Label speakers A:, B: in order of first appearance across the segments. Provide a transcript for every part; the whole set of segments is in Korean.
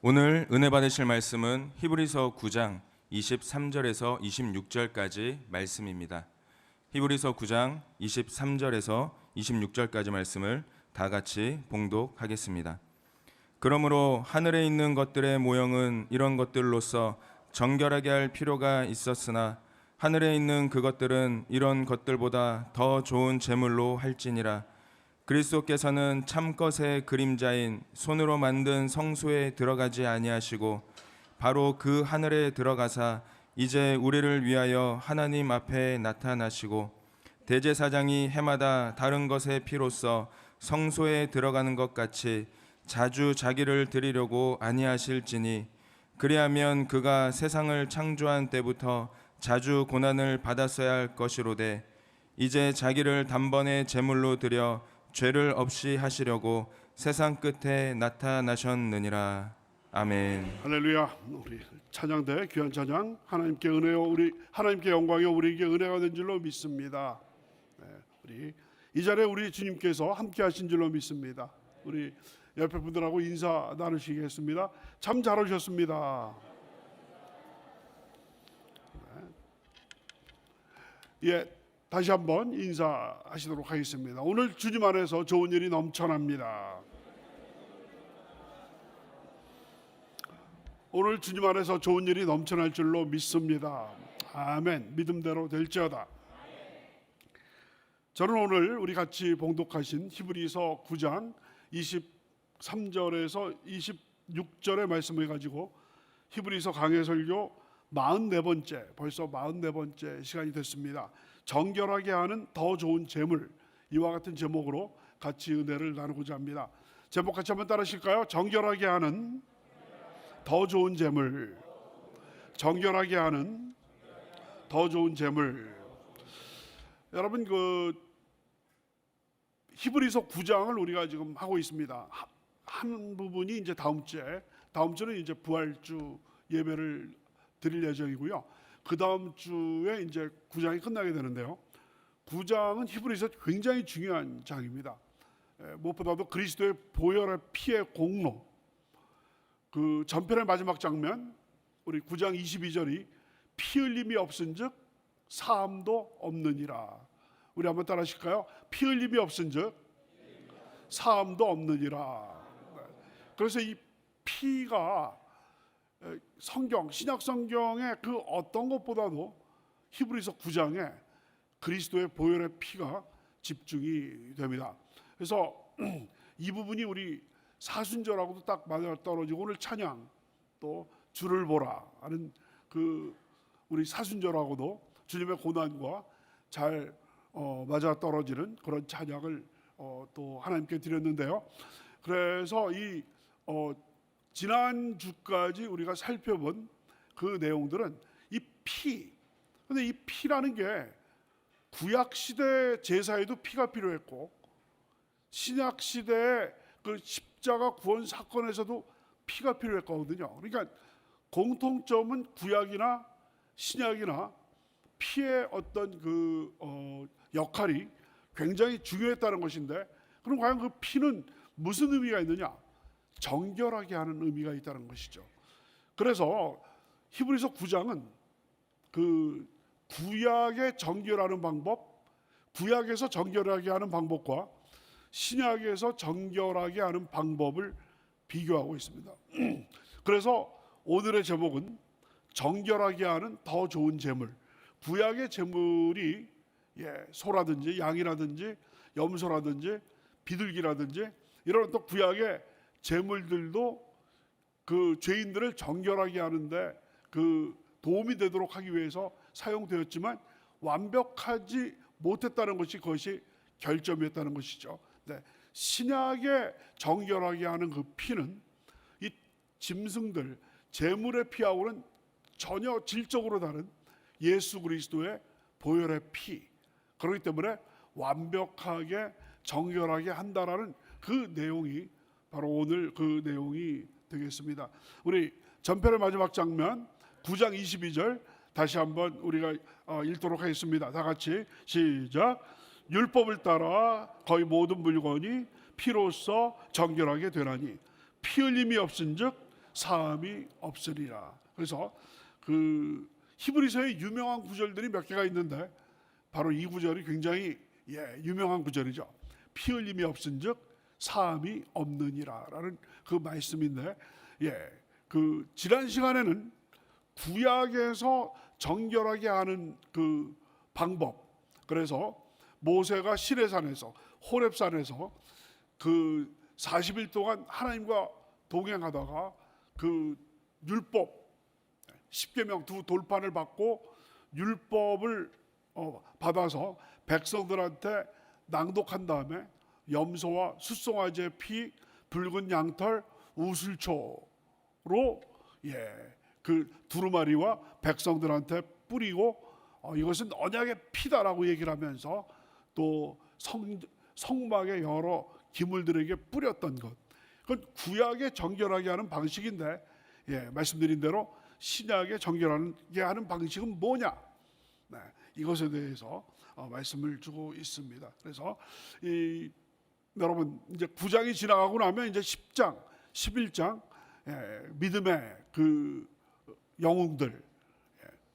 A: 오늘 은혜 받으실 말씀은 히브리서 9장 23절에서 26절까지 말씀입니다. 히브리서 9장 23절에서 26절까지 말씀을 다 같이 봉독하겠습니다. 그러므로 하늘에 있는 것들의 모형은 이런 것들로서 정결하게 할 필요가 있었으나 하늘에 있는 그것들은 이런 것들보다 더 좋은 제물로 할지니라. 그리스도께서는 참것의 그림자인 손으로 만든 성소에 들어가지 아니하시고 바로 그 하늘에 들어가사 이제 우리를 위하여 하나님 앞에 나타나시고 대제사장이 해마다 다른 것의 피로써 성소에 들어가는 것 같이 자주 자기를 드리려고 아니하실지니 그리하면 그가 세상을 창조한 때부터 자주 고난을 받았어야 할 것이로되 이제 자기를 단번에 제물로 드려 죄를 없이 하시려고 세상 끝에 나타나셨느니라. 아멘.
B: 할렐루야. 우리 찬양대 귀한 찬양, 하나님께 은혜요, 우리 하나님께 영광이요, 우리에게 은혜가 된 줄로 믿습니다. 우리 이 자리에 우리 주님께서 함께 하신 줄로 믿습니다. 우리 옆에 분들하고 인사 나누시겠습니다. 참 잘 오셨습니다. 예, 다시 한번 인사하시도록 하겠습니다. 오늘 주님 안에서 좋은 일이 넘쳐납니다. 오늘 주님 안에서 좋은 일이 넘쳐날 줄로 믿습니다. 아멘. 믿음대로 될지어다. 저는 오늘 우리 같이 봉독하신 히브리서 9장 23절에서 26절의 말씀을 가지고 히브리서 강해 설교 44번째, 벌써 44번째 시간이 됐습니다. 정결하게 하는 더 좋은 제물, 이와 같은 제목으로 같이 은혜를 나누고자 합니다. 제목 같이 한번 따라하실까요? 정결하게 하는 더 좋은 제물, 정결하게 하는 더 좋은 제물. 여러분, 그 히브리서 9장을 우리가 지금 하고 있습니다. 한 부분이 이제 다음 주는 이제 부활주 예배를 드릴 예정이고요. 그 다음 주에 이제 9장이 끝나게 되는데요. 9장은 히브리서 굉장히 중요한 장입니다. 무엇보다도 그리스도의 보혈의 피의 공로. 그 전편의 마지막 장면, 우리 9장 22절이 피 흘림이 없은즉 사함도 없느니라. 우리 한번 따라하실까요? 피 흘림이 없은즉 사함도 없느니라. 그래서 이 피가 성경, 신약 성경의 그 어떤 것보다도 히브리서 9장에 그리스도의 보혈의 피가 집중이 됩니다. 그래서 이 부분이 우리 사순절하고도 딱 맞아 떨어지고, 오늘 찬양 또 주를 보라 하는 그 우리 사순절하고도 주님의 고난과 잘 맞아 떨어지는 그런 찬양을 또 하나님께 드렸는데요. 그래서 이 지난 주까지 우리가 살펴본 그 내용들은 이 피, 근데 이 피라는 게 구약 시대 제사에도 피가 필요했고 신약 시대의 그 십자가 구원 사건에서도 피가 필요했거든요. 그러니까 공통점은 구약이나 신약이나 피의 어떤 그 역할이 굉장히 중요했다는 것인데, 그럼 과연 그 피는 무슨 의미가 있느냐? 정결하게 하는 의미가 있다는 것이죠. 그래서 히브리서 9장은 그 구약의 정결하는 방법, 구약에서 정결하게 하는 방법과 신약에서 정결하게 하는 방법을 비교하고 있습니다. 그래서 오늘의 제목은 정결하게 하는 더 좋은 제물. 구약의 제물이 소라든지 양이라든지 염소라든지 비둘기라든지 이런 또 구약의 제물들도 그 죄인들을 정결하게 하는데 그 도움이 되도록 하기 위해서 사용되었지만 완벽하지 못했다는 것이 그것이 결점이었다는 것이죠. 네. 신약에 정결하게 하는 그 피는 이 짐승들 제물의 피하고는 전혀 질적으로 다른 예수 그리스도의 보혈의 피, 그렇기 때문에 완벽하게 정결하게 한다라는 그 내용이 바로 오늘 그 내용이 되겠습니다. 우리 전편의 마지막 장면 9장 22절 다시 한번 우리가 읽도록 하겠습니다. 다 같이 시작. 율법을 따라 거의 모든 물건이 피로써 정결하게 되나니 피 흘림이 없은즉 사함이 없으리라. 그래서 그 히브리서의 유명한 구절들이 몇 개가 있는데 바로 이 구절이 굉장히 유명한 구절이죠. 피 흘림이 없은즉 사함이 없느니라라는 그 말씀인데, 그 지난 시간에는 구약에서 정결하게 하는 그 방법, 그래서 모세가 시내산에서 호렙산에서 그 40일 동안 하나님과 동행하다가 그 율법 10계명 두 돌판을 받고 율법을 받아서 백성들한테 낭독한 다음에 염소와 숫송아지의 피, 붉은 양털, 우슬초로 그 두루마리와 백성들한테 뿌리고 이것은 언약의 피다라고 얘기를 하면서 또 성막의 여러 기물들에게 뿌렸던 것, 그건 구약의 정결하게 하는 방식인데, 말씀드린 대로 신약의 정결하게 하는 방식은 뭐냐, 이것에 대해서 말씀을 주고 있습니다. 그래서 여러분 이제 9장이 지나가고 나면 이제 10장, 11장 믿음의 그 영웅들,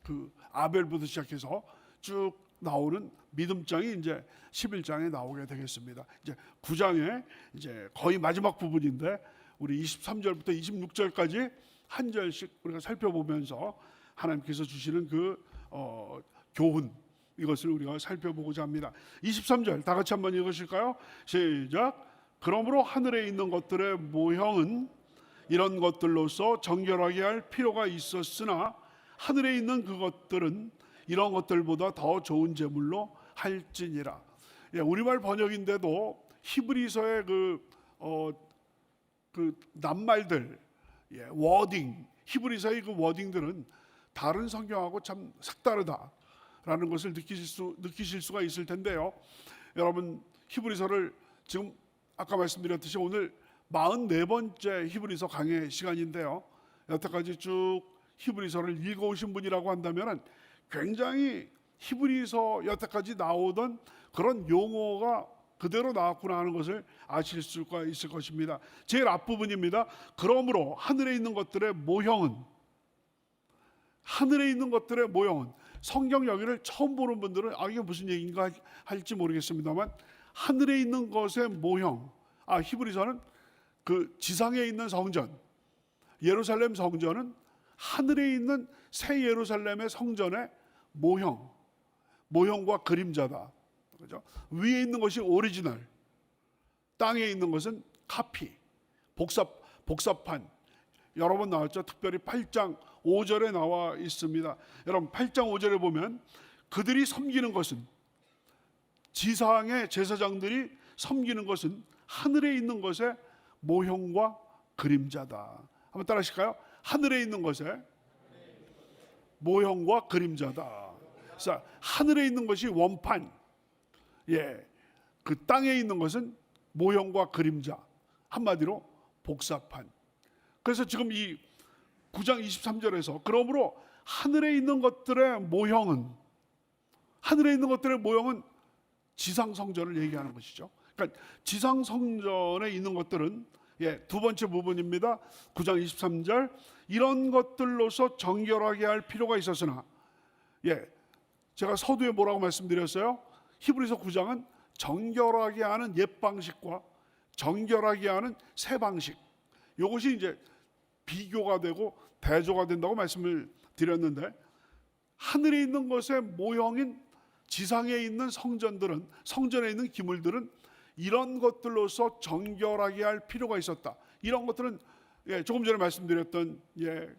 B: 그 아벨부터 시작해서 쭉 나오는 믿음장이 이제 11장에 나오게 되겠습니다. 이제 9장의 이제 거의 마지막 부분인데 우리 23절부터 26절까지 한 절씩 우리가 살펴보면서 하나님께서 주시는 그 교훈, 이것을 우리가 살펴보고자 합니다. 23절 다 같이 한번 읽으실까요? 시작. 그러므로 하늘에 있는 것들의 모형은 이런 것들로서 정결하게 할 필요가 있었으나 하늘에 있는 그것들은 이런 것들보다 더 좋은 제물로 할지니라. 우리말 번역인데도 히브리서의 그 낱말들, 워딩, 히브리서의 그 워딩들은 다른 성경하고 참 색다르다라는 것을 느끼실 수가 있을 텐데요. 여러분 히브리서를 지금 아까 말씀드렸듯이 오늘 44번째 히브리서 강의 시간인데요. 여태까지 쭉 히브리서를 읽어오신 분이라고 한다면 굉장히 히브리서 여태까지 나오던 그런 용어가 그대로 나왔구나 하는 것을 아실 수가 있을 것입니다. 제일 앞부분입니다. 그러므로 하늘에 있는 것들의 모형은, 하늘에 있는 것들의 모형은, 성경 여기를 처음 보는 분들은 이게 무슨 얘기인가 할지 모르겠습니다만 하늘에 있는 것의 모형, 히브리서는 그 지상에 있는 성전, 예루살렘 성전은 하늘에 있는 새 예루살렘의 성전의 모형과 그림자다. 그죠? 위에 있는 것이 오리지널, 땅에 있는 것은 카피, 복사판. 여러 번 나왔죠. 특별히 8장 5절에 나와 있습니다. 여러분 8장 5절에 보면 그들이 섬기는 것은, 지상의 제사장들이 섬기는 것은 하늘에 있는 것의 모형과 그림자다. 한번 따라 하실까요? 하늘에 있는 것의 모형과 그림자다. 자, 하늘에 있는 것이 원판, 그 땅에 있는 것은 모형과 그림자, 한마디로 복사판. 그래서 지금 이 9장 23절에서 그러므로 하늘에 있는 것들의 모형은, 하늘에 있는 것들의 모형은 지상 성전을 얘기하는 것이죠. 그러니까 지상 성전에 있는 것들은 두 번째 부분입니다. 9장 23절 이런 것들로서 정결하게 할 필요가 있었으나, 제가 서두에 뭐라고 말씀드렸어요? 히브리서 9장은 정결하게 하는 옛 방식과 정결하게 하는 새 방식, 이것이 이제 비교가 되고 대조가 된다고 말씀을 드렸는데, 하늘에 있는 것의 모형인 지상에 있는 성전들은, 성전에 있는 기물들은 이런 것들로서 정결하게 할 필요가 있었다. 이런 것들은 조금 전에 말씀드렸던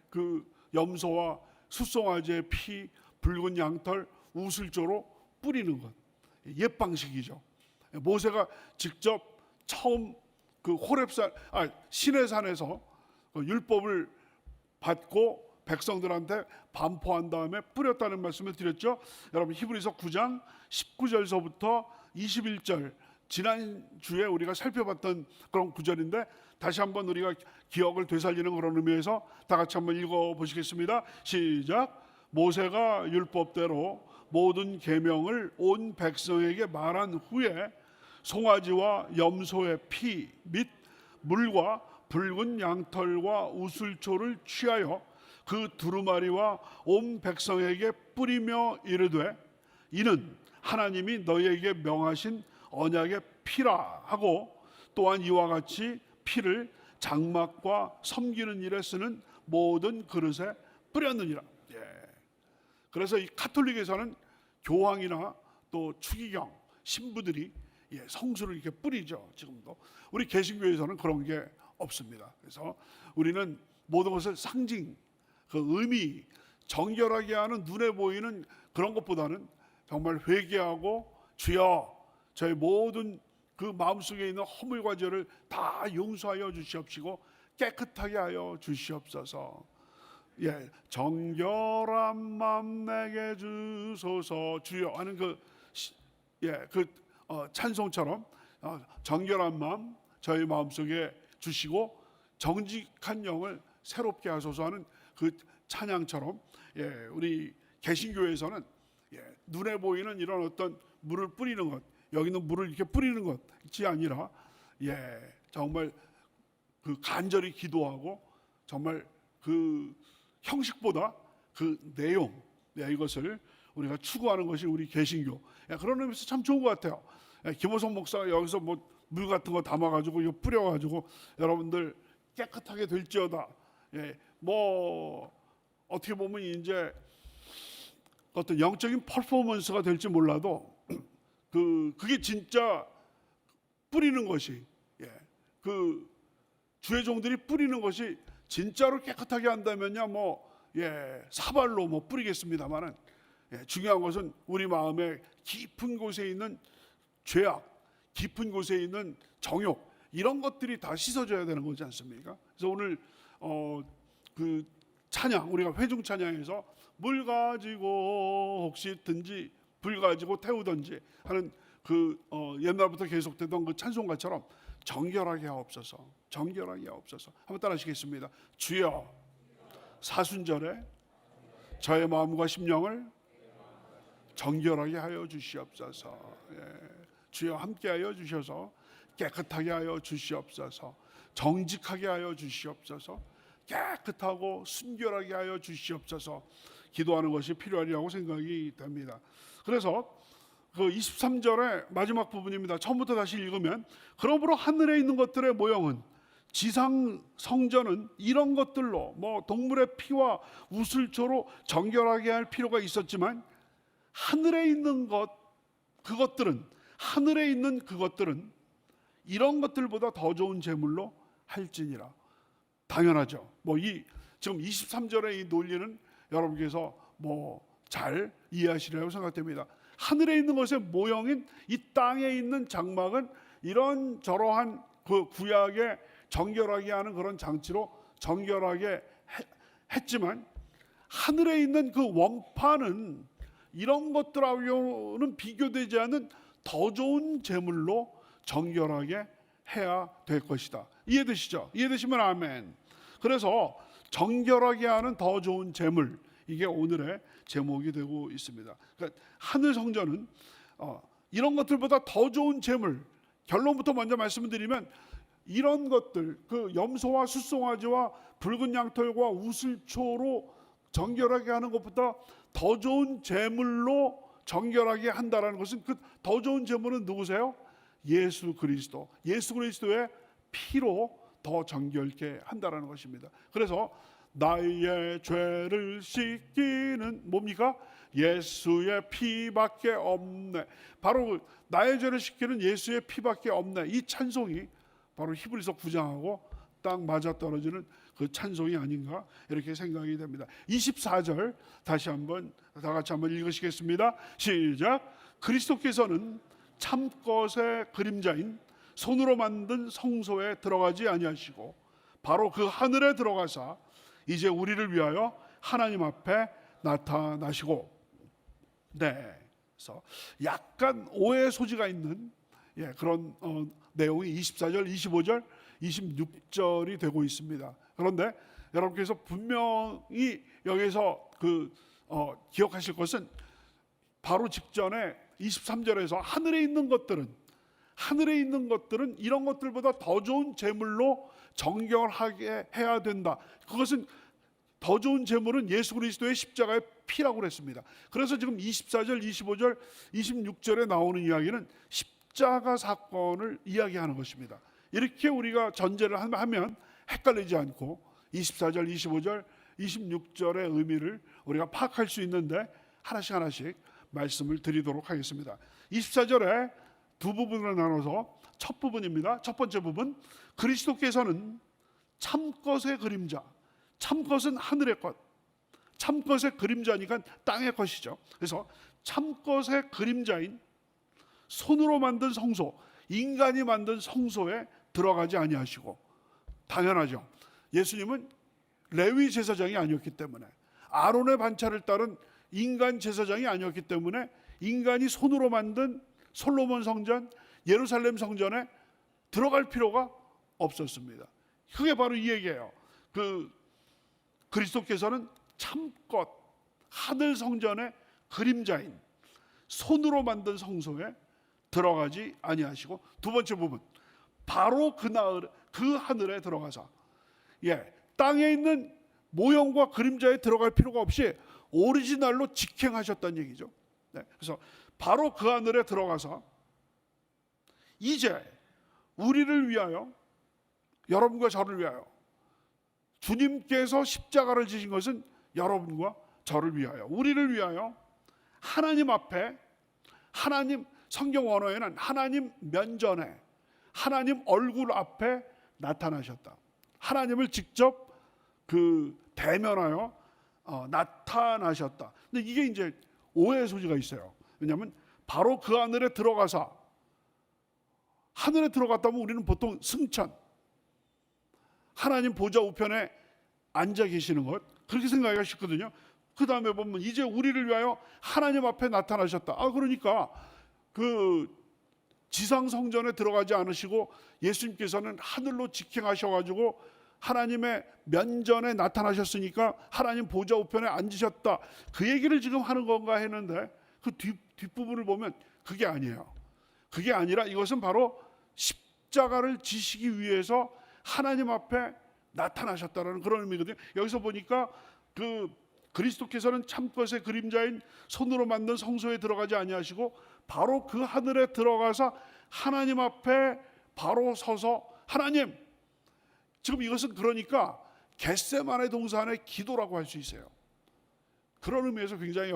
B: 그 염소와 숫송아지의 피, 붉은 양털, 우슬조로 뿌리는 것, 옛 방식이죠. 모세가 직접 처음 그 호렙산, 시내산에서 율법을 받고 백성들한테 반포한 다음에 뿌렸다는 말씀을 드렸죠. 여러분 히브리서 9장 19절서부터 21절, 지난주에 우리가 살펴봤던 그런 구절인데 다시 한번 우리가 기억을 되살리는 그런 의미에서 다 같이 한번 읽어보시겠습니다. 시작. 모세가 율법대로 모든 계명을 온 백성에게 말한 후에 송아지와 염소의 피 및 물과 붉은 양털과 우슬초를 취하여 그 두루마리와 온 백성에게 뿌리며 이르되 이는 하나님이 너희에게 명하신 언약의 피라 하고 또한 이와 같이 피를 장막과 섬기는 일에 쓰는 모든 그릇에 뿌렸느니라. 그래서 이 가톨릭에서는 교황이나 또 추기경 신부들이 성수를 이렇게 뿌리죠. 지금도 우리 개신교에서는 그런 게 없습니다. 그래서 우리는 모든 것을 상징, 그 의미, 정결하게 하는 눈에 보이는 그런 것보다는 정말 회개하고 주여 저의 모든 그 마음속에 있는 허물과 죄를 다 용서하여 주시옵시고 깨끗하게 하여 주시옵소서. 정결한 맘 내게 주소서 주여 하는 찬송처럼 정결한 마음 저희 마음속에 주시고 정직한 영을 새롭게 하소서 하는 그 찬양처럼 우리 개신교에서는 눈에 보이는 이런 어떤 물을 뿌리는 것, 여기는 물을 이렇게 뿌리는 것이 아니라 정말 그 간절히 기도하고 정말 그 형식보다 그 내용 이것을 우리가 추구하는 것이 우리 개신교. 그런 의미에서 참 좋은 것 같아요. 김호성 목사가 여기서 뭐 물 같은 거 담아가지고 이거 뿌려가지고 여러분들 깨끗하게 될지어다. 뭐 어떻게 보면 이제 어떤 영적인 퍼포먼스가 될지 몰라도 그게 진짜 뿌리는 것이 그 주의 종들이 뿌리는 것이 진짜로 깨끗하게 한다면야 사발로 뿌리겠습니다만은 중요한 것은 우리 마음의 깊은 곳에 있는 죄악, 깊은 곳에 있는 정욕 이런 것들이 다 씻어져야 되는 거지 않습니까? 그래서 오늘 그 찬양 우리가 회중 찬양에서 물 가지고 혹시 든지 불 가지고 태우든지 하는 옛날부터 계속되던 그 찬송가처럼 정결하게 하옵소서, 정결하게 하옵소서. 한번 따라하시겠습니다. 주여 사순절에 저의 마음과 심령을 정결하게 하여 주시옵소서. 주여 함께하여 주셔서 깨끗하게 하여 주시옵소서. 정직하게 하여 주시옵소서. 깨끗하고 순결하게 하여 주시옵소서. 기도하는 것이 필요하리라고 생각이 됩니다. 그래서 그 23절의 마지막 부분입니다. 처음부터 다시 읽으면 그러므로 하늘에 있는 것들의 모형은 지상 성전은 이런 것들로 동물의 피와 우슬초로 정결하게 할 필요가 있었지만 하늘에 있는 그것들은 이런 것들보다 더 좋은 제물로 할지니라. 당연하죠. 지금 23절의 이 논리는 여러분께서 잘 이해하시리라고 생각됩니다. 하늘에 있는 것의 모형인 이 땅에 있는 장막은 이런 저러한 그 구약에 정결하게 하는 그런 장치로 정결하게 했지만 하늘에 있는 그 원판은 이런 것들하고는 비교되지 않는 더 좋은 제물로 정결하게 해야 될 것이다. 이해되시죠? 이해되시면 아멘. 그래서 정결하게 하는 더 좋은 제물, 이게 오늘의 제목이 되고 있습니다. 그러니까 하늘 성전은 이런 것들보다 더 좋은 제물, 결론부터 먼저 말씀을 드리면 이런 것들, 그 염소와 숫송아지와 붉은 양털과 우슬초로 정결하게 하는 것보다 더 좋은 제물로 정결하게 한다라는 것은 그 더 좋은 제물은 누구세요? 예수 그리스도. 예수 그리스도의 피로 더 정결케 한다라는 것입니다. 그래서 나의 죄를 씻기는 뭡니까? 예수의 피밖에 없네. 바로 나의 죄를 씻기는 예수의 피밖에 없네. 이 찬송이 바로 히브리서 9장하고 딱 맞아떨어지는 그 찬송이 아닌가 이렇게 생각이 됩니다. 24절 다시 한번 다 같이 한번 읽으시겠습니다. 시작. 그리스도께서는 참것의 그림자인 손으로 만든 성소에 들어가지 아니하시고 바로 그 하늘에 들어가사 이제 우리를 위하여 하나님 앞에 나타나시고. 그래서 약간 오해의 소지가 있는 그런 내용이 24절, 25절, 26절이 되고 있습니다. 그런데 여러분께서 분명히 여기서 기억하실 것은 바로 직전에 23절에서 하늘에 있는 것들은 이런 것들보다 더 좋은 제물로 정결하게 해야 된다. 그것은 더 좋은 제물은 예수 그리스도의 십자가의 피라고 그랬습니다. 그래서 지금 24절, 25절, 26절에 나오는 이야기는 십자가 사건을 이야기하는 것입니다. 이렇게 우리가 전제를 하면 헷갈리지 않고 24절, 25절, 26절의 의미를 우리가 파악할 수 있는데 하나씩 말씀을 드리도록 하겠습니다. 24절에 두 부분으로 나눠서 첫 부분입니다. 첫 번째 부분, 그리스도께서는 참것의 그림자, 참것은 하늘의 것, 참것의 그림자니까 땅의 것이죠. 그래서 참것의 그림자인 손으로 만든 성소, 인간이 만든 성소에 들어가지 아니하시고, 당연하죠. 예수님은 레위 제사장이 아니었기 때문에, 아론의 반차를 따른 인간 제사장이 아니었기 때문에 인간이 손으로 만든 솔로몬 성전, 예루살렘 성전에 들어갈 필요가 없었습니다. 그게 바로 이 얘기예요. 그리스도께서는 참것, 하늘 성전의 그림자인 손으로 만든 성소에 들어가지 아니하시고, 두 번째 부분, 바로 그 하늘에 들어가서, 땅에 있는 모형과 그림자에 들어갈 필요가 없이 오리지널로 직행하셨다는 얘기죠. 그래서 바로 그 하늘에 들어가서 이제 우리를 위하여, 여러분과 저를 위하여, 주님께서 십자가를 지신 것은 여러분과 저를 위하여, 우리를 위하여 하나님 앞에, 하나님, 성경 원어에는 하나님 면전에, 하나님 얼굴 앞에 나타나셨다. 하나님을 직접 대면하여 나타나셨다. 근데 이게 이제 오해의 소지가 있어요. 왜냐하면 바로 그 하늘에 들어가서, 하늘에 들어갔다면 우리는 보통 승천, 하나님 보좌 우편에 앉아 계시는 것, 그렇게 생각하기가 쉽거든요. 그 다음에 보면 이제 우리를 위하여 하나님 앞에 나타나셨다. 그러니까 지상 성전에 들어가지 않으시고 예수님께서는 하늘로 직행하셔가지고 하나님의 면전에 나타나셨으니까 하나님 보좌 우편에 앉으셨다. 그 얘기를 지금 하는 건가 했는데 그 뒷부분을 보면 그게 아니에요. 그게 아니라 이것은 바로 십자가를 지시기 위해서 하나님 앞에 나타나셨다라는 그런 의미거든요. 여기서 보니까 그리스도께서는 참것의 그림자인 손으로 만든 성소에 들어가지 아니하시고 바로 그 하늘에 들어가서 하나님 앞에 바로 서서, 하나님, 지금 이것은 그러니까 겟세마네 동산의 기도라고 할 수 있어요. 그런 의미에서 굉장히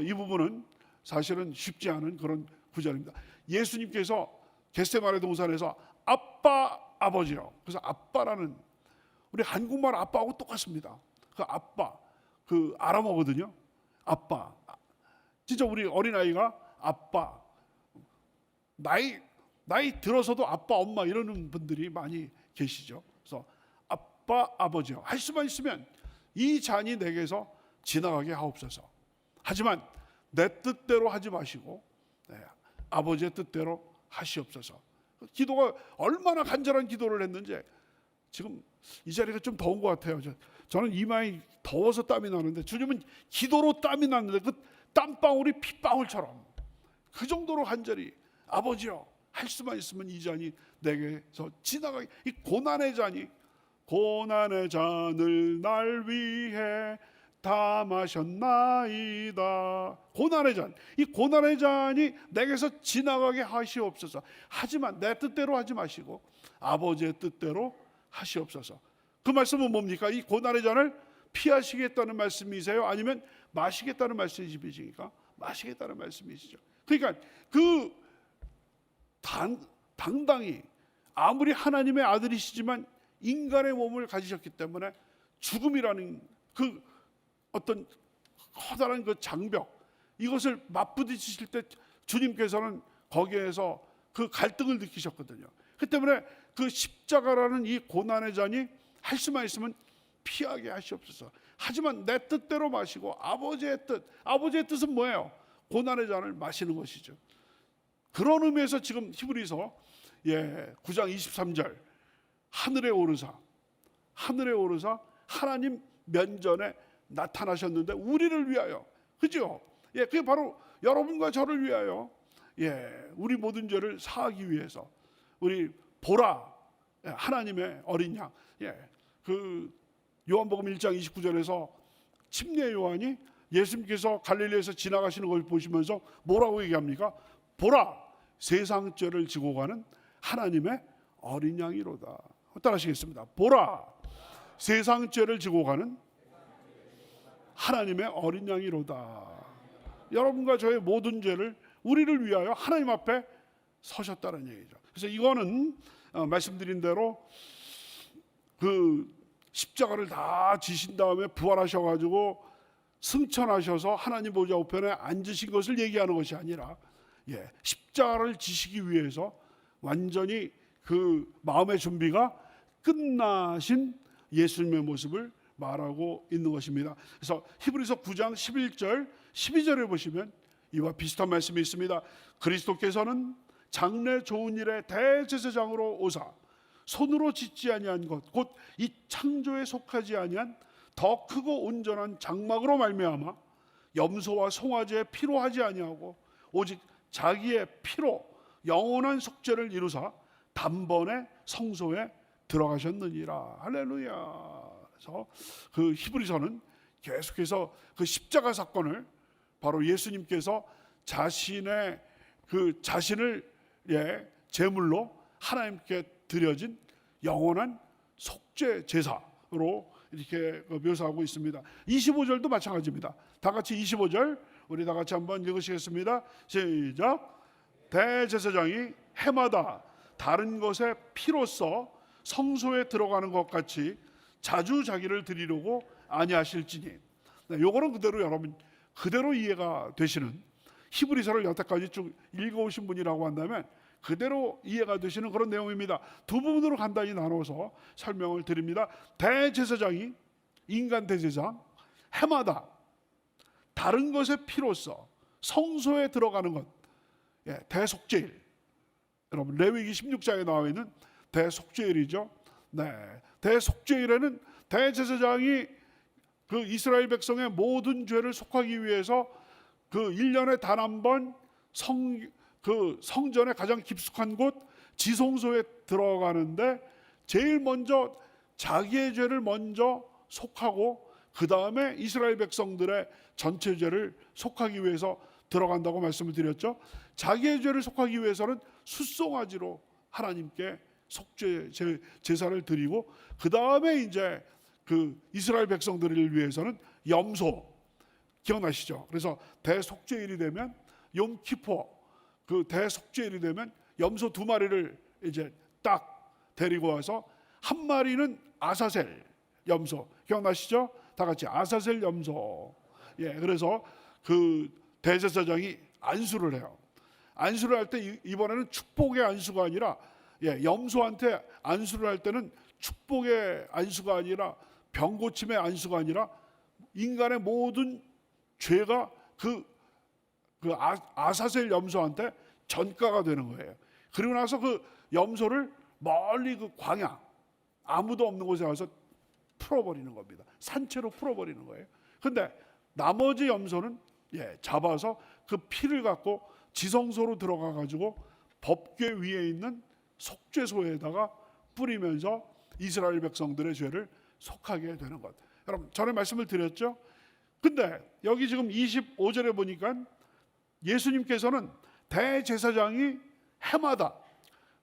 B: 이 부분은 사실은 쉽지 않은 그런 구절입니다. 예수님께서 겟세마네 동산에서 아빠, 아버지요. 그래서 아빠라는, 우리 한국말 아빠하고 똑같습니다. 그 아빠, 아람어거든요. 아빠. 진짜 우리 어린아이가 아빠, 나이 들어서도 아빠, 엄마 이러는 분들이 많이 계시죠. 그래서 아빠, 아버지요. 할 수만 있으면 이 잔이 내게서 지나가게 하옵소서. 하지만 내 뜻대로 하지 마시고 아버지의 뜻대로 하시옵소서. 기도가 얼마나 간절한 기도를 했는지, 지금 이 자리가 좀 더운 것 같아요. 저는 이마에 더워서 땀이 나는데 주님은 기도로 땀이 났는데 그 땀방울이 핏방울처럼 그 정도로 간절히 아버지요, 할 수만 있으면 이 잔이 내게서 지나가게, 이 고난의 잔이, 고난의 잔을 날 위해 다 마셨나이다. 고난의 잔, 이 고난의 잔이 내게서 지나가게 하시옵소서. 하지만 내 뜻대로 하지 마시고 아버지의 뜻대로 하시옵소서. 그 말씀은 뭡니까? 이 고난의 잔을 피하시겠다는 말씀이세요? 아니면 마시겠다는 말씀이십니까? 마시겠다는 말씀이시죠. 그러니까 당당히, 아무리 하나님의 아들이시지만 인간의 몸을 가지셨기 때문에 죽음이라는 어떤 커다란 장벽, 이것을 맞부딪히실 때 주님께서는 거기에서 그 갈등을 느끼셨거든요. 그 때문에 그 십자가라는 이 고난의 잔이 할 수만 있으면 피하게 하시옵소서. 하지만 내 뜻대로 마시고 아버지의 뜻은 뭐예요? 고난의 잔을 마시는 것이죠. 그런 의미에서 지금 히브리서 9장 23절, 하늘에 오르사 하나님 면전에 나타나셨는데 우리를 위하여, 그죠? 그게 바로 여러분과 저를 위하여, 우리 모든 죄를 사하기 위해서, 우리 보라, 하나님의 어린 양. 그 요한복음 1장 29절에서 침례 요한이 예수님께서 갈릴리에서 지나가시는 걸 보시면서 뭐라고 얘기합니까? 보라, 세상 죄를 지고 가는 하나님의 어린 양이로다. 따라하시겠습니다. 보라, 세상 죄를 지고 가는 하나님의 어린 양이로다. 여러분과 저의 모든 죄를 우리를 위하여 하나님 앞에 서셨다는 얘기죠. 그래서 이거는 말씀드린 대로 그 십자가를 다 지신 다음에 부활하셔가지고 승천하셔서 하나님 보좌 우편에 앉으신 것을 얘기하는 것이 아니라 십자가를 지시기 위해서 완전히 그 마음의 준비가 끝나신 예수님의 모습을 말하고 있는 것입니다. 그래서 히브리서 9장 11절 12절에 보시면 이와 비슷한 말씀이 있습니다. 그리스도께서는 장래 좋은 일의 대제사장으로 오사 손으로 짓지 아니한 것 곧 이 창조에 속하지 아니한 더 크고 온전한 장막으로 말미암아 염소와 송아지의 피로 하지 아니하고 오직 자기의 피로 영원한 속죄를 이루사 단번에 성소에 들어가셨느니라. 할렐루야. 그래서 그 히브리서는 계속해서 그 십자가 사건을 바로 예수님께서 자신의 그 자신을 제물로 하나님께 드려진 영원한 속죄 제사로 이렇게 묘사하고 있습니다. 25절도 마찬가지입니다. 다 같이 25절 우리 다 같이 한번 읽으시겠습니다. 시작. 대제사장이 해마다 다른 것의 피로써 성소에 들어가는 것 같이 자주 자기를 드리려고 아니하실지니. 요거는 그대로 여러분 그대로 이해가 되시는 히브리서를 여태까지 쭉 읽어오신 분이라고 한다면 그대로 이해가 되시는 그런 내용입니다. 두 부분으로 간단히 나눠서 설명을 드립니다. 대제사장이 인간 대제사장 해마다 다른 것의 피로써 성소에 들어가는 것, 대속죄일. 여러분 레위기 16장에 나와 있는 대속죄일이죠. 대속죄일에는 대제사장이 그 이스라엘 백성의 모든 죄를 속하기 위해서 그 1년에 단 한 번 그 성전의 가장 깊숙한 곳 지성소에 들어가는데 제일 먼저 자기의 죄를 먼저 속하고 그 다음에 이스라엘 백성들의 전체 죄를 속하기 위해서 들어간다고 말씀을 드렸죠. 자기의 죄를 속하기 위해서는 숫송아지로 하나님께 속죄 제사를 드리고 그 다음에 이제 그 이스라엘 백성들을 위해서는 염소, 기억나시죠? 그래서 대속죄일이 되면 욤키포 그 대속죄일이 되면 염소 2마리를 이제 딱 데리고 와서 한 마리는 아사셀 염소, 기억나시죠? 다 같이 아사셀 염소. 그래서 그 대제사장이 안수를 해요. 안수를 할 때 이번에는 축복의 안수가 아니라 염소한테 안수를 할 때는 축복의 안수가 아니라 병고침의 안수가 아니라 인간의 모든 죄가 그 아사셀 염소한테 전가가 되는 거예요. 그리고 나서 그 염소를 멀리 그 광야 아무도 없는 곳에 가서 풀어버리는 겁니다. 산채로 풀어버리는 거예요. 근데 나머지 염소는 잡아서 그 피를 갖고 지성소로 들어가 가지고 법궤 위에 있는 속죄소에다가 뿌리면서 이스라엘 백성들의 죄를 속하게 되는 것. 여러분 전에 말씀을 드렸죠. 근데 여기 지금 25절에 보니까 예수님께서는 대제사장이 해마다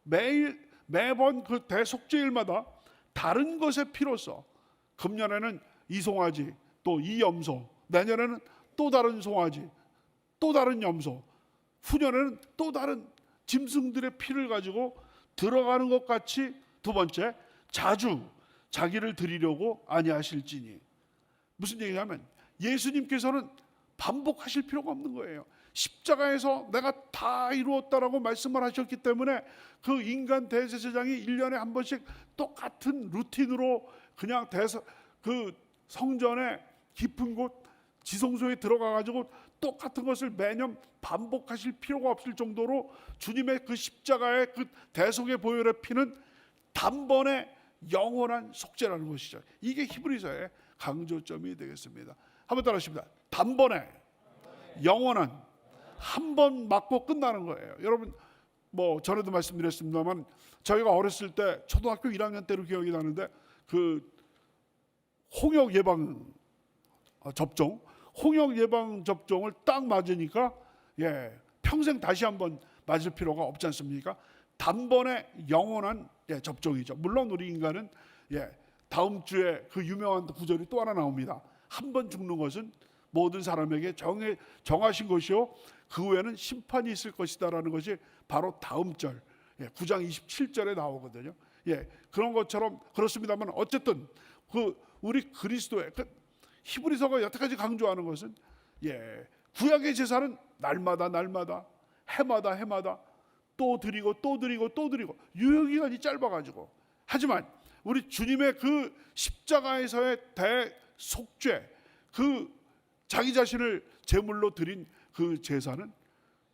B: 매번 그 대속죄일마다 다른 것의 피로써 금년에는 이 송아지 또 이 염소, 내년에는 또 다른 송아지 또 다른 염소, 후년에는 또 다른 짐승들의 피를 가지고 들어가는 것 같이 두 번째 자주 자기를 드리려고 아니하실지니. 무슨 얘기냐면 예수님께서는 반복하실 필요가 없는 거예요. 십자가에서 내가 다 이루었다라고 말씀을 하셨기 때문에 그 인간 대제사장이 1년에 한 번씩 똑같은 루틴으로 그냥 그 성전의 깊은 곳 지성소에 들어가 가지고 똑같은 것을 매년 반복하실 필요가 없을 정도로 주님의 그 십자가의 그 대속의 보혈의 피는 단번에 영원한 속죄라는 것이죠. 이게 히브리서의 강조점이 되겠습니다. 한번 따라하십니다. 단번에 영원한, 한 번 맞고 끝나는 거예요. 여러분 뭐 전에도 말씀드렸습니다만 저희가 어렸을 때 초등학교 1학년 때로 기억이 나는데 그 홍역 예방 접종, 홍역 예방 접종을 딱 맞으니까 평생 다시 한번 맞을 필요가 없지 않습니까? 단번에 영원한 접종이죠. 물론 우리 인간은 다음 주에 그 유명한 구절이 또 하나 나옵니다. 한 번 죽는 것은 모든 사람에게 정하신 것이요 그 후에는 심판이 있을 것이다라는 것이 바로 다음 절 9장 27절에 나오거든요. 그런 것처럼 그렇습니다만 어쨌든 그 우리 그리스도의 히브리서가 여태까지 강조하는 것은 구약의 제사는 날마다 해마다 또 드리고 유효기간이 짧아가지고 하지만 우리 주님의 그 십자가에서의 대속죄 그 자기 자신을 제물로 드린 그 제사는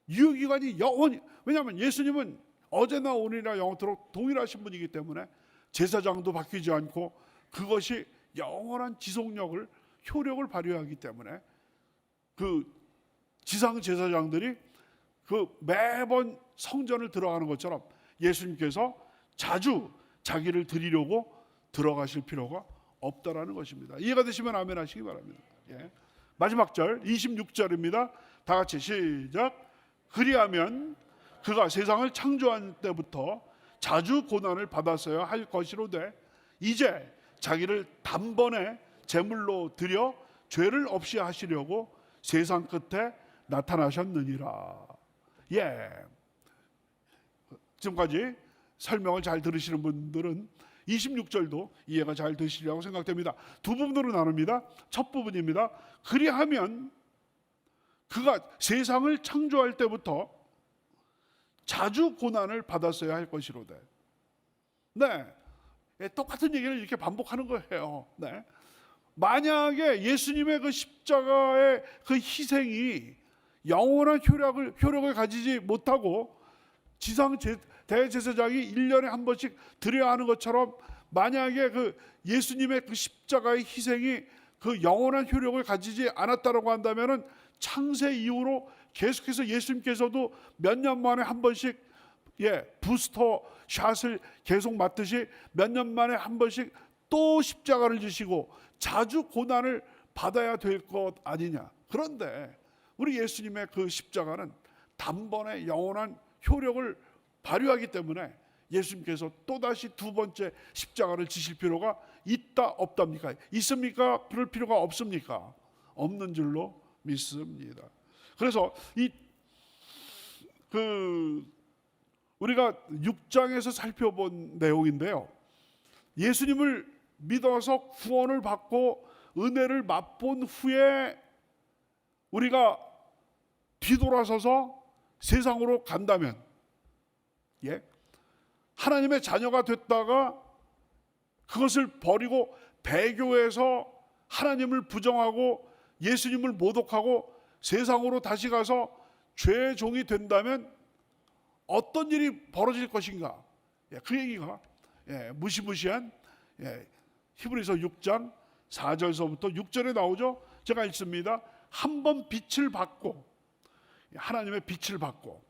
B: 유효기간이 영원히 왜냐하면 예수님은 어제나 오늘이나 영원토록 동일하신 분이기 때문에 제사장도 바뀌지 않고 그것이 영원한 지속력을 효력을 발휘하기 때문에 그 지상 제사장들이 그 매번 성전을 들어가는 것처럼 예수님께서 자주 자기를 드리려고 들어가실 필요가 없다라는 것입니다. 이해가 되시면 아멘 하시기 바랍니다. 마지막 절 26절입니다. 다 같이 시작. 그리하면 그가 세상을 창조한 때부터 자주 고난을 받았어야 할 것이로되 이제 자기를 단번에 제물로 드려 죄를 없이 하시려고 세상 끝에 나타나셨느니라. 지금까지 설명을 잘 들으시는 분들은 26절도 이해가 잘 되시리라고 생각됩니다. 두 부분으로 나눕니다. 첫 부분입니다. 그리하면 그가 세상을 창조할 때부터 자주 고난을 받았어야 할 것이로되. 똑같은 얘기를 이렇게 반복하는 거예요. 만약에 예수님의 그 십자가의 그 희생이 영원한 효력을 가지지 못하고 지상 대제사장이 1년에 한 번씩 드려야 하는 것처럼 만약에 그 예수님의 그 십자가의 희생이 그 영원한 효력을 가지지 않았다라고 한다면은 창세 이후로 계속해서 예수님께서도 몇 년 만에 한 번씩 부스터 샷을 계속 맞듯이 몇 년 만에 한 번씩 또 십자가를 지시고 자주 고난을 받아야 될 것 아니냐. 그런데 우리 예수님의 그 십자가는 단번에 영원한 효력을 발휘하기 때문에 예수님께서 또다시 두 번째 십자가를 지실 필요가 있다 없답니까? 있습니까? 그럴 필요가 없습니까? 없는 줄로 믿습니다. 그래서 우리가 6장에서 살펴본 내용인데요. 예수님을 믿어서 구원을 받고 은혜를 맛본 후에 우리가 뒤돌아서서 세상으로 간다면 하나님의 자녀가 됐다가 그것을 버리고 배교해서 하나님을 부정하고 예수님을 모독하고 세상으로 다시 가서 죄의 종이 된다면 어떤 일이 벌어질 것인가? 그 얘기가 무시무시한 히브리서 6장 4절서부터 6절에 나오죠. 제가 읽습니다. 한번 빛을 받고 하나님의 빛을 받고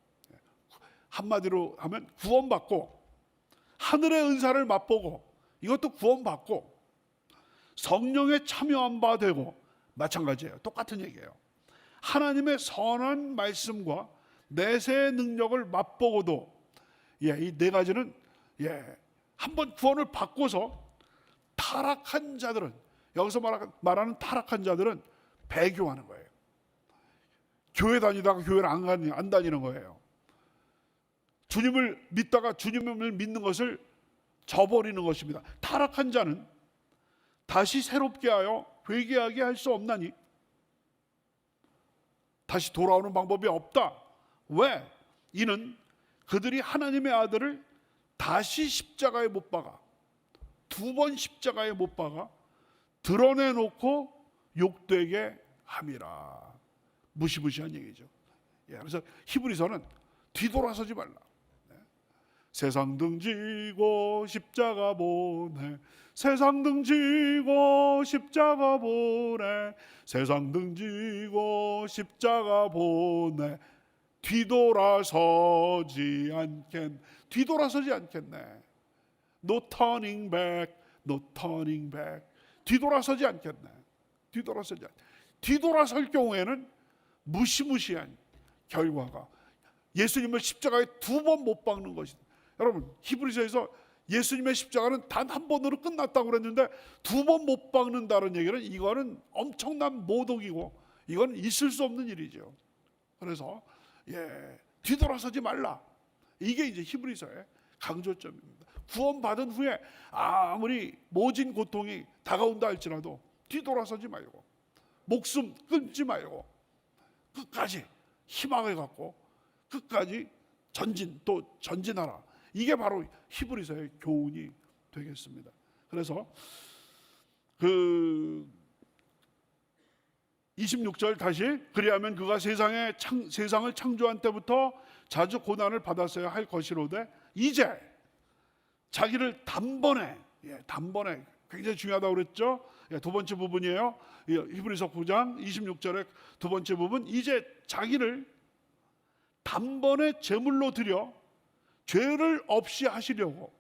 B: 한마디로 하면 구원받고 하늘의 은사를 맛보고 이것도 구원받고 성령에 참여한 바 되고 마찬가지예요. 똑같은 얘기예요. 하나님의 선한 말씀과 내세의 능력을 맛보고도 이 네 가지는 한번 구원을 받고서 타락한 자들은 여기서 말하는 타락한 자들은 배교하는 거예요. 교회 다니다가 교회를 안 다니는 거예요. 주님을 믿다가 주님을 믿는 것을 저버리는 것입니다. 타락한 자는 다시 새롭게 하여 회개하게 할 수 없나니 다시 돌아오는 방법이 없다. 왜? 이는 그들이 하나님의 아들을 다시 십자가에 못 박아 두 번 십자가에 못 박아 드러내놓고 욕되게 함이라. 무시무시한 얘기죠. 그래서 히브리서는 뒤돌아서지 말라. 세상 등지고 십자가 보내 세상 등지고 십자가 보내 세상 등지고 십자가 보내 뒤돌아서지 않겠네. No turning back, no turning back. 뒤돌아서지 않겠네. 뒤돌아설 경우에는 무시무시한 결과가, 예수님을 십자가에 2번 못 박는 것이다. 여러분, 히브리서에서 예수님의 십자가는 단 한 번으로 끝났다고 그랬는데 2번 못 박는다는 얘기는 이거는 엄청난 모독이고 이건 있을 수 없는 일이죠. 그래서 뒤돌아서지 말라. 이게 이제 히브리서의 강조점입니다. 구원받은 후에 아무리 모진 고통이 다가온다 할지라도 뒤돌아서지 말고, 목숨 끊지 말고 끝까지 희망을 갖고 끝까지 전진하라. 이게 바로 히브리서의 교훈이 되겠습니다. 그래서 그 26절 다시, 그리하면 그가 세상을 창조한 때부터 자주 고난을 받았어야 할 것이로되 이제 자기를 단번에 굉장히 중요하다고 그랬죠. 두 번째 부분이에요. 히브리서 9장 26절의 두 번째 부분, 이제 자기를 단번에 제물로 드려 죄를 없이 하시려고,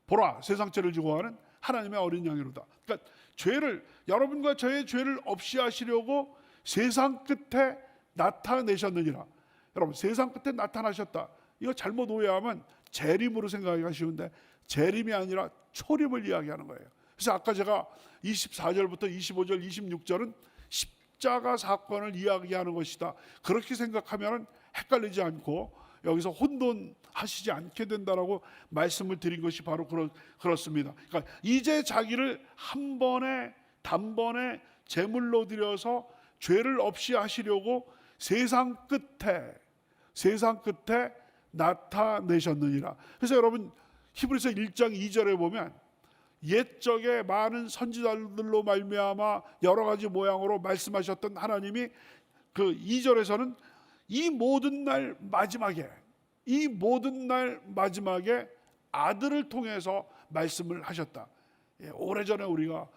B: 보라 세상 죄를 지고 하는 하나님의 어린 양이로다. 그러니까 여러분과 저의 죄를 없이 하시려고 세상 끝에 나타내셨느니라. 여러분, 세상 끝에 나타나셨다, 이거 잘못 오해하면 재림으로 생각하기가 쉬운데 재림이 아니라 초림을 이야기하는 거예요. 그래서 아까 제가 24절부터 25절 26절은 십자가 사건을 이야기하는 것이다, 그렇게 생각하면 헷갈리지 않고 여기서 혼돈하시지 않게 된다라고 말씀을 드린 것이 바로 그렇습니다. 그러니까 이제 자기를 단번에 제물로 드려서 죄를 없이 하시려고 세상 끝에 나타내셨느니라. 그래서 여러분, 히브리서 1장 2절에 보면 옛적에 많은 선지자들로 말미암아 여러 가지 모양으로 말씀하셨던 하나님이 그 2절에서는 이 모든 날 마지막에 아들을 통해서 말씀을 하셨다. 오래전에 우리가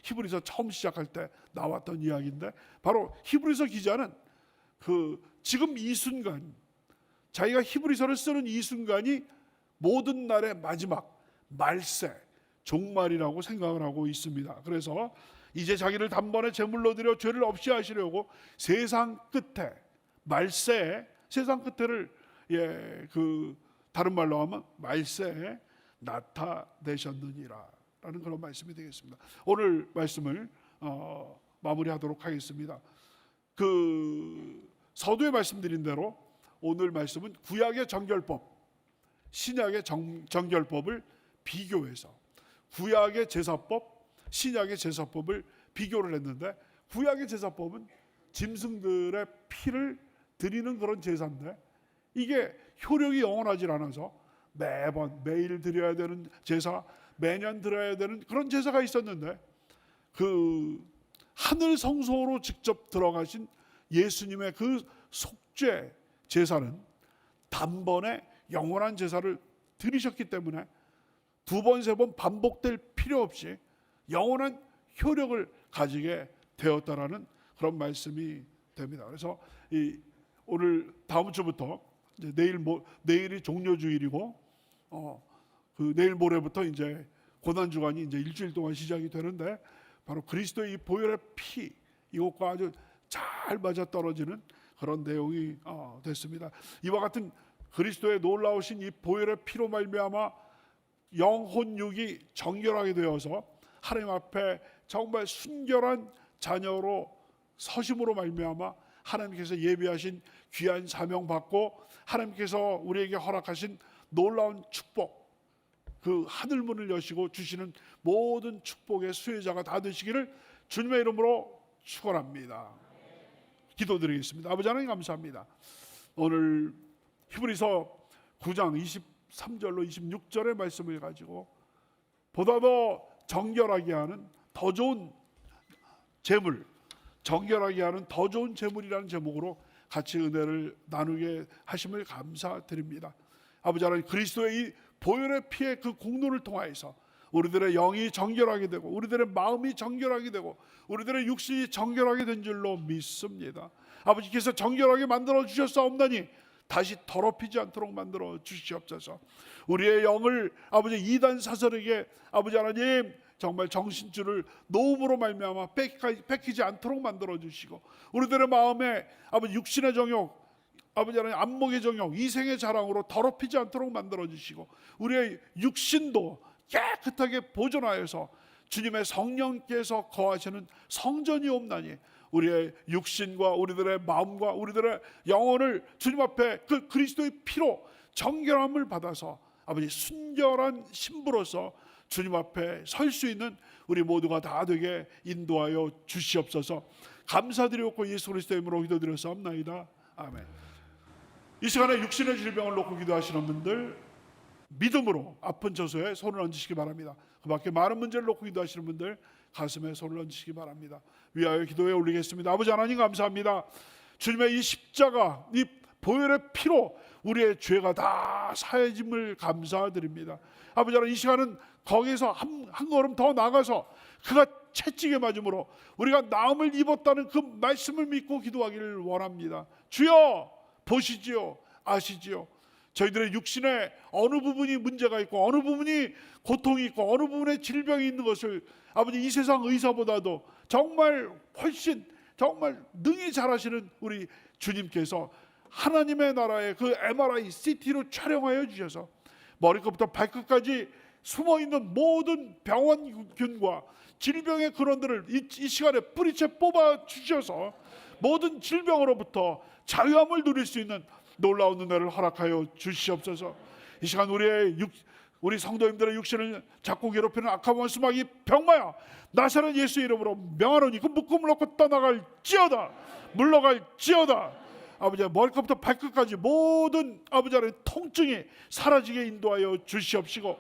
B: 히브리서 처음 시작할 때 나왔던 이야기인데, 바로 히브리서 기자는 지금 이 순간, 자기가 히브리서를 쓰는 이 순간이 모든 날의 마지막, 말세, 종말이라고 생각을 하고 있습니다. 그래서 이제 자기를 단번에 제물로 드려 죄를 없이 하시려고 세상 끝에, 말세에, 세상 끝에를 다른 말로 하면 말세에 나타내셨느니라 라는 그런 말씀이 되겠습니다. 오늘 말씀을 마무리하도록 하겠습니다. 서두에 말씀드린 대로 오늘 말씀은 구약의 정결법, 신약의 정결법을 비교해서, 구약의 제사법, 신약의 제사법을 비교를 했는데, 구약의 제사법은 짐승들의 피를 드리는 그런 제사인데 이게 효력이 영원하지 않아서 매일 드려야 되는 제사, 매년 드려야 되는 그런 제사가 있었는데, 하늘 성소로 직접 들어가신 예수님의 그 속죄 제사는 단번에 영원한 제사를 드리셨기 때문에 2번, 3번 반복될 필요 없이 영원한 효력을 가지게 되었다라는 그런 말씀이 됩니다. 그래서 오늘 다음 주부터 이제 내일이 종료주일이고 내일 모레부터 이제 고난 주간이 이제 일주일 동안 시작이 되는데, 바로 그리스도의 이 보혈의 피, 이것과 아주 잘 맞아 떨어지는 그런 내용이 됐습니다. 이와 같은 그리스도의 놀라우신 이 보혈의 피로 말미암아 영혼 육이 정결하게 되어서 하나님 앞에 정말 순결한 자녀로 서심으로 말미암아 하나님께서 예비하신 귀한 사명 받고 하나님께서 우리에게 허락하신 놀라운 축복, 그 하늘문을 여시고 주시는 모든 축복의 수혜자가 다 되시기를 주님의 이름으로 축원합니다. 기도드리겠습니다. 아버지 하나님 감사합니다. 오늘 히브리서 9장 23절로 26절의 말씀을 가지고 보다 더 정결하게 하는 더 좋은 재물, 정결하게 하는 더 좋은 재물이라는 제목으로 같이 은혜를 나누게 하심을 감사드립니다. 아버지 하나님, 그리스도의 이 보혈의 피의 그 공로를 통하여서 우리들의 영이 정결하게 되고 우리들의 마음이 정결하게 되고 우리들의 육신이 정결하게 된 줄로 믿습니다. 아버지께서 정결하게 만들어 주셨사옵나니 다시 더럽히지 않도록 만들어 주시옵소서. 우리의 영을 아버지 이단 사설에게 아버지 하나님 정말 정신줄을 노음으로 말미암아 뺏기지 않도록 만들어 주시고 우리들의 마음에 아버지 육신의 정욕 아버지 하나님 안목의 정욕 이생의 자랑으로 더럽히지 않도록 만들어 주시고 우리의 육신도 깨끗하게 보존하여서 주님의 성령께서 거하시는 성전이 없나니 우리의 육신과 우리들의 마음과 우리들의 영혼을 주님 앞에 그 그리스도의 피로 정결함을 받아서 아버지 순결한 신부로서 주님 앞에 설 수 있는 우리 모두가 다 되게 인도하여 주시옵소서. 감사드리옵고 예수 그리스도의 이름으로 기도드렸사옵나이다. 아멘. 이 시간에 육신의 질병을 놓고 기도하시는 분들 믿음으로 아픈 저소에 손을 얹으시기 바랍니다. 그 밖에 많은 문제를 놓고 기도하시는 분들 가슴에 손을 얹으시기 바랍니다. 위하여 기도에 올리겠습니다. 아버지 하나님 감사합니다. 주님의 이 십자가 이 보혈의 피로 우리의 죄가 다 사해짐을 감사드립니다. 아버지 하나님 이 시간은 거기에서 한 걸음 더 나가서 그가 채찍에 맞음으로 우리가 나음을 입었다는 그 말씀을 믿고 기도하기를 원합니다. 주여 보시지요 아시지요. 저희들의 육신에 어느 부분이 문제가 있고 어느 부분이 고통이 있고 어느 부분에 질병이 있는 것을 아버지 이 세상 의사보다도 정말 훨씬 정말 능히 잘하시는 우리 주님께서 하나님의 나라의 그 MRI, CT로 촬영하여 주셔서 머리끝부터 발끝까지 숨어있는 모든 병원균과 질병의 근원들을 이 시간에 뿌리채 뽑아 주셔서 모든 질병으로부터 자유함을 누릴 수 있는 놀라운 은혜를 허락하여 주시옵소서. 이 시간 우리 성도님들의 육신을 자꾸 괴롭히는 악한 원수마귀 병마야 나사렛 예수 이름으로 명하노니 그 묶음을 놓고 떠나갈지어다 물러갈지어다. 아버지 머리끝부터 발끝까지 모든 아버지 하나님 통증이 사라지게 인도하여 주시옵시고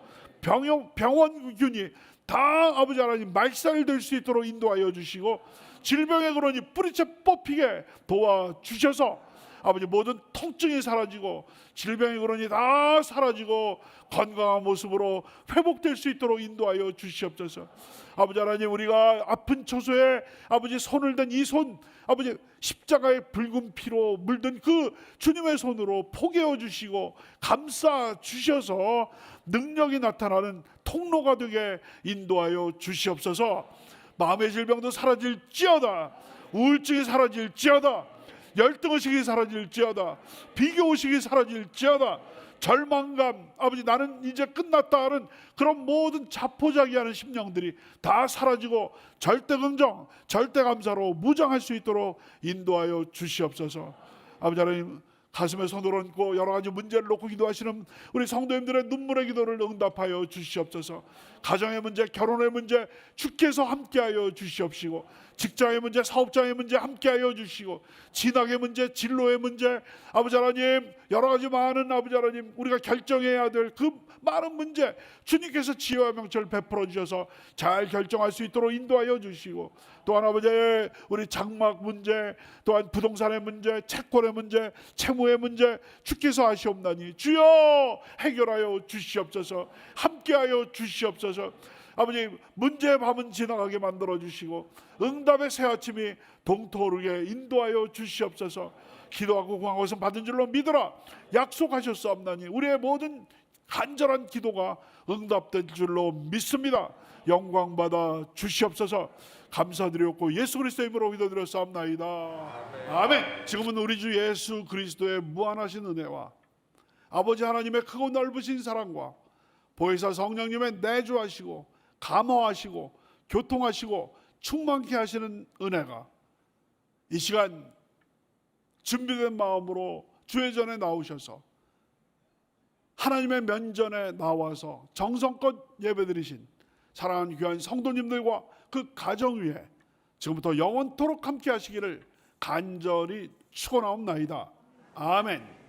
B: 병원균이 다 아버지 하나님 말살될 수 있도록 인도하여 주시고 질병의 근원이 뿌리채 뽑히게 도와주셔서 아버지 모든 통증이 사라지고 질병의 근원이 다 사라지고 건강한 모습으로 회복될 수 있도록 인도하여 주시옵소서. 아버지 하나님 우리가 아픈 처소에 아버지 손을 든 이 손 아버지 십자가의 붉은 피로 물든 그 주님의 손으로 포개어 주시고 감싸 주셔서 능력이 나타나는 통로가 되게 인도하여 주시옵소서. 마음의 질병도 사라질지어다 우울증이 사라질지어다 열등의식이 사라질지어다 비교의식이 사라질지어다 절망감 아버지 나는 이제 끝났다 하는 그런 모든 자포자기하는 심령들이 다 사라지고 절대 긍정 절대 감사로 무장할 수 있도록 인도하여 주시옵소서. 아버지 하나님 가슴에 손을 얹고 여러 가지 문제를 놓고 기도하시는 우리 성도님들의 눈물의 기도를 응답하여 주시옵소서. 가정의 문제, 결혼의 문제 주께서 함께하여 주시옵시고 직장의 문제, 사업장의 문제 함께하여 주시고 진학의 문제, 진로의 문제 아버지 하나님 여러 가지 많은 아버지 하나님 우리가 결정해야 될 그 많은 문제 주님께서 지혜와 명철을 베풀어 주셔서 잘 결정할 수 있도록 인도하여 주시고 또한 아버지 우리 장막 문제 또한 부동산의 문제 채권의 문제 채무의 문제 주께서 아시옵나니 주여 해결하여 주시옵소서. 함께하여 주시옵소서. 아버지 문제의 밤은 지나가게 만들어 주시고 응답의 새 아침이 동토르게 인도하여 주시옵소서. 기도하고 구한 것은 받은 줄로 믿으라 약속하셨사옵나니 우리의 모든 간절한 기도가 응답된 줄로 믿습니다. 영광 받아 주시옵소서. 감사드렸고 예수 그리스도의 이름으로 기도드렸사옵나이다. 아멘. 지금은 우리 주 예수 그리스도의 무한하신 은혜와 아버지 하나님의 크고 넓으신 사랑과 보혜사 성령님의 내주하시고 감화하시고 교통하시고 충만케 하시는 은혜가 이 시간 준비된 마음으로 주의 전에 나오셔서 하나님의 면전에 나와서 정성껏 예배드리신 사랑하는 귀한 성도님들과 그 가정 위에 지금부터 영원토록 함께 하시기를 간절히 축원하옵나이다. 아멘.